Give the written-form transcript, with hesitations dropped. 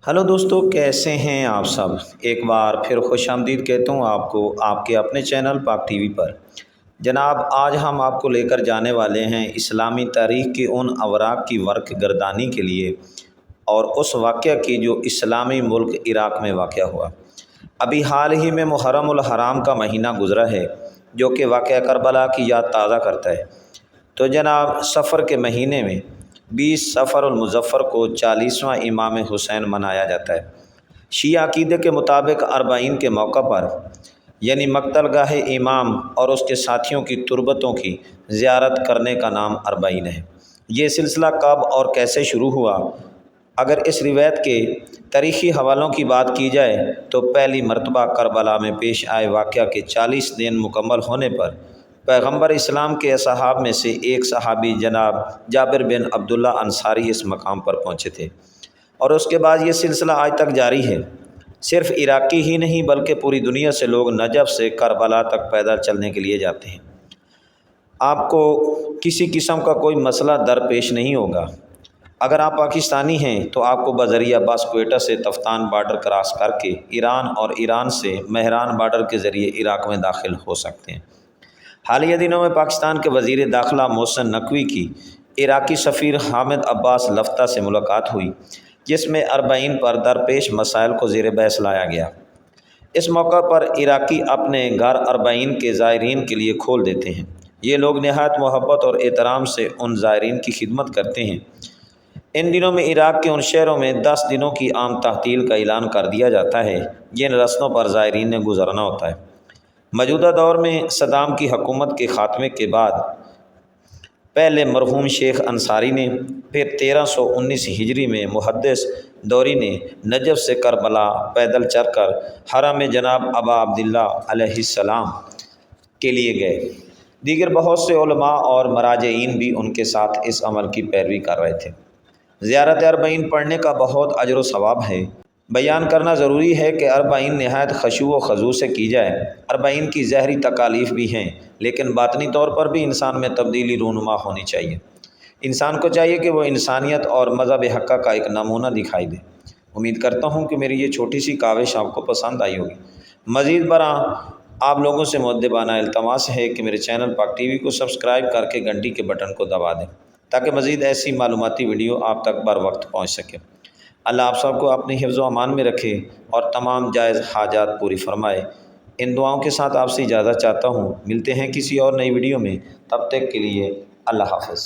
Hello दोस्तों, कैसे हैं आप सब। एक बार फिर खुश आमदीद कहता हूँ आपको आपके अपने चैनल पाक टीवी पर। जनाब, आज हम आपको लेकर जाने वाले हैं इस्लामी तारीख़ की उन अवराक़ की वर्क गर्दानी के लिए और उस वाक़या की जो इस्लामी मुल्क इराक़ में वाक़या हुआ। अभी हाल ही में मुहर्रमुल हराम का महीना गुज़रा है, जो कि वाक़या करबला की याद ताज़ा करता है। तो जनाब, सफ़र के महीने में 20 सफ़रुल मुज़फ़्फ़र को 40वां इमाम हुसैन मनाया जाता है। शिया अक़ीदे के मुताबिक अरबाइन के मौका पर यानी मक़तलगाह इमाम और उसके साथियों की तुरबतों की ज़ियारत करने का नाम अरबाइन है। ये सिलसिला कब और कैसे शुरू हुआ? अगर इस रिवायत के तारीख़ी हवालों की बात की जाए तो पहली मरतबा करबला में पेश आए वाक़या के 40 दिन मुकम्मल होने पर पैगम्बर इस्लाम के असहाब में से एक सहाबी जनाब जाबिर बिन अब्दुल्ला अंसारी इस मकाम पर पहुँचे थे और उसके बाद ये सिलसिला आज तक जारी है। सिर्फ़ इराक़ी ही नहीं बल्कि पूरी दुनिया से लोग नजफ़ से करबला तक पैदल चलने के लिए जाते हैं। आपको किसी किस्म का कोई मसला दरपेश नहीं होगा। अगर आप पाकिस्तानी हैं तो आपको बज़रिया बस क्वेटा से तफ्तान बॉर्डर क्रॉस करके ईरान और ईरान से महरान बॉर्डर के ज़रिए इराक़ में दाखिल हो सकते हैं। हालिया दिनों में पाकिस्तान के वज़ीर दाखिला मोहसिन नकवी की इराक़ी सफ़ीर हामिद अब्बास लफ्ता से मुलाकात हुई, जिसमें अरबाइन पर दरपेश मसाइल को ज़ेर बहस लाया गया। इस मौका पर इराक़ी अपने घर अरबाइन के ज़ायरीन के लिए खोल देते हैं। ये लोग नहायत मोहब्बत और एहतराम से उन ज़ायरीन की खिदमत करते हैं। इन दिनों में इराक़ के उन शहरों में 10 दिनों की आम तहतील का ऐलान कर दिया जाता है, जिन रस्मों पर ज़ायरीन ने गुजरना होता है। मौजूदा दौर में सद्दाम की हुकूमत के ख़ात्मे के बाद पहले मरहूम शेख अंसारी ने, फिर 1319 हिजरी में मुहद्दिस दौरी ने नजफ़ से करबला पैदल चलकर हरम जनाब अबा अब्दुल्ला अलैहिस्सलाम के लिए गए। दीगर बहुत से उलमा और मराजईन भी उनके साथ इस अमल की पैरवी कर रहे थे। ज़ियारत अरबाइन पढ़ने का बहुत अजर व सवाब है। बयान करना ज़रूरी है कि अरबाइन नहायत खशू व खज़ू से की जाए। अरबाइन की ज़हरी तकालीफ़ भी हैं, लेकिन बातनी तौर पर भी इंसान में तब्दीली रूनुमा होनी चाहिए। इंसान को चाहिए कि वो इंसानियत और मज़हब हक़ का एक नमूना दिखाई दे। उम्मीद करता हूँ कि मेरी ये छोटी सी काविश आपको पसंद आई होगी। मज़ीद बरा आप लोगों से मुअद्दिबाना इल्तमास है कि मेरे चैनल पाक टीवी को सब्सक्राइब करके घंटी के बटन को दबा दें, ताकि मज़ीद ऐसी मालूमाती वीडियो आप तक बर वक्त पहुँच सके। अल्लाह आप सबको अपने हिफ्ज़ व अमान में रखे और तमाम जायज़ हाजात पूरी फरमाए। इन दुआओं के साथ आपसे इजाज़त चाहता हूँ। मिलते हैं किसी और नई वीडियो में, तब तक के लिए अल्लाह हाफ़िज़।